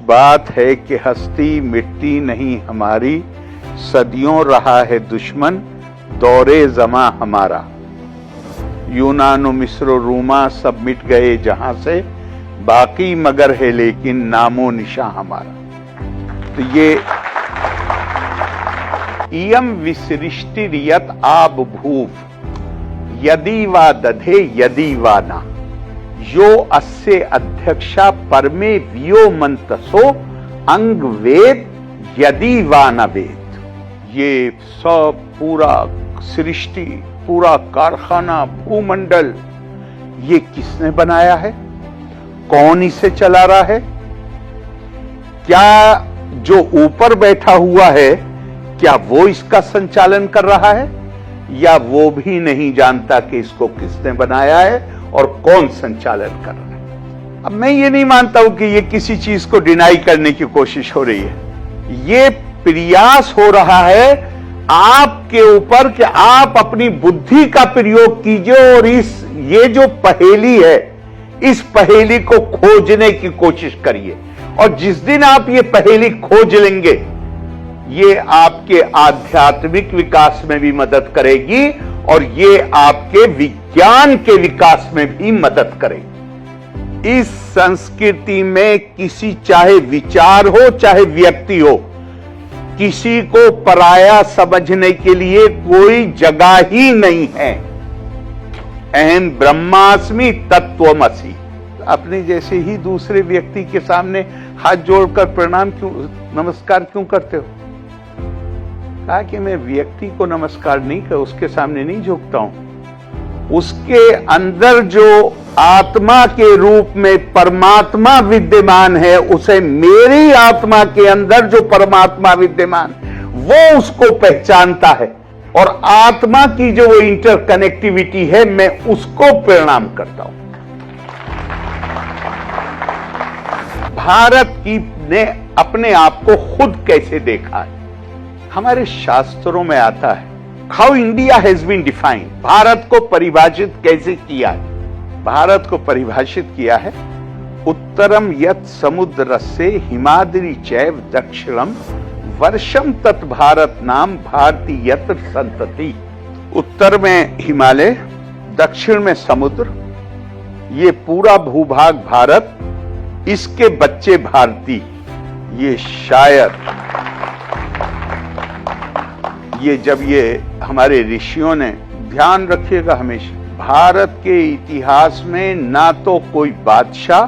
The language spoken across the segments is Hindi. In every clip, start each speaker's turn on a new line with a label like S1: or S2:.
S1: बात है कि हस्ती मिटती नहीं हमारी, सदियों रहा है दुश्मन दौरे जमा हमारा। यूनान मिस्र रूमा सब मिट गए जहां से, बाकी मगर है लेकिन नामो निशा हमारा। तो ये इयम विसृष्टिरियत आब भूव यदि वा दधे यदि वा ना, यो अस्य अध्यक्षा परमे वियो मंतसो अंग वेद यदि वा न वेद। ये सब पूरा सृष्टि, पूरा कारखाना, भूमंडल, ये किसने बनाया है? कौन इसे चला रहा है? क्या जो ऊपर बैठा हुआ है, क्या वो इसका संचालन कर रहा है, या वो भी नहीं जानता कि इसको किसने बनाया है और कौन संचालन कर रहा है? अब मैं ये नहीं मानता हूं कि ये किसी चीज को डिनाई करने की कोशिश हो रही है। ये प्रयास हो रहा है आपके ऊपर कि आप अपनी बुद्धि का प्रयोग कीजिए और ये जो पहेली है, इस पहेली को खोजने की कोशिश करिए। और जिस दिन आप ये पहेली खोज लेंगे, ये आपके आध्यात्मिक विकास में भी मदद करेगी और ये आपके विज्ञान के विकास में भी मदद करेगी। इस संस्कृति में किसी, चाहे विचार हो चाहे व्यक्ति हो, किसी को पराया समझने के लिए कोई जगह ही नहीं है। अहम ब्रह्मास्मि तत्वमसि। अपने जैसे ही दूसरे व्यक्ति के सामने हाथ जोड़कर प्रणाम क्यों, नमस्कार क्यों करते हो? कहा कि मैं व्यक्ति को नमस्कार नहीं कर, उसके सामने नहीं झुकता हूं। उसके अंदर जो आत्मा के रूप में परमात्मा विद्यमान है, उसे मेरी आत्मा के अंदर जो परमात्मा विद्यमान, वो उसको पहचानता है। और आत्मा की जो वो इंटरकनेक्टिविटी है, मैं उसको प्रणाम करता हूं। भारत की ने अपने आप को खुद कैसे देखा है? हमारे शास्त्रों में आता है, how India has been defined. भारत को परिभाषित कैसे किया है? भारत को परिभाषित किया है, उत्तरम यत समुद्र से हिमाद्री चैव दक्षिणम वर्षम तत् भारत नाम भारतीयत संतति। उत्तर में हिमालय, दक्षिण में समुद्र, ये पूरा भूभाग भारत, इसके बच्चे भारतीय। ये शायद ये जब ये हमारे ऋषियों ने, ध्यान रखिएगा हमेशा, भारत के इतिहास में ना तो कोई बादशाह,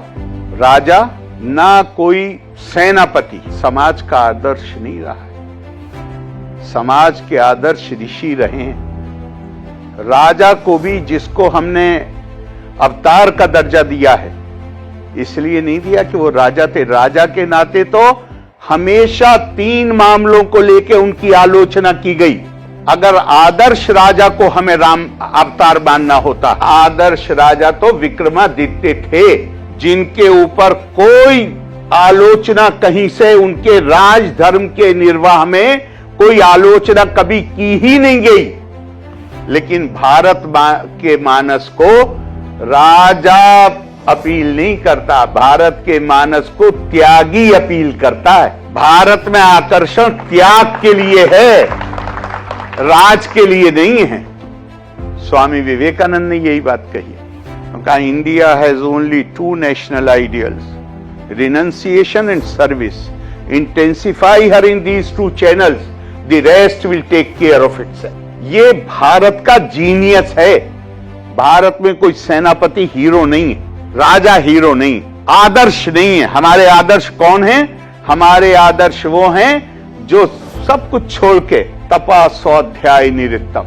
S1: राजा, ना कोई सेनापति समाज का आदर्श नहीं रहा है। समाज के आदर्श ऋषि रहे हैं। राजा को भी, जिसको हमने अवतार का दर्जा दिया है, इसलिए नहीं दिया कि वो राजा थे। राजा के नाते तो हमेशा 3 मामलों को लेकर उनकी आलोचना की गई। अगर आदर्श राजा को हमें राम अवतार मानना होता, आदर्श राजा तो विक्रमादित्य थे, जिनके ऊपर कोई आलोचना कहीं से, उनके राज धर्म के निर्वाह में कोई आलोचना कभी की ही नहीं गई। लेकिन भारत के मानस को राजा अपील नहीं करता, भारत के मानस को त्यागी अपील करता है। भारत में आकर्षण त्याग के लिए है, राज के लिए नहीं है। स्वामी विवेकानंद ने यही बात कही है। कहा, India has only 2 national ideals, renunciation and service. Intensify her in these 2 channels, the rest will take care of itself. ये भारत का जीनियस है। भारत में कोई सेनापति हीरो नहीं है, राजा हीरो नहीं, आदर्श नहीं है। हमारे आदर्श कौन है? हमारे आदर्श वो हैं जो सब कुछ छोड़ के तपा स्वाध्याय निरतम,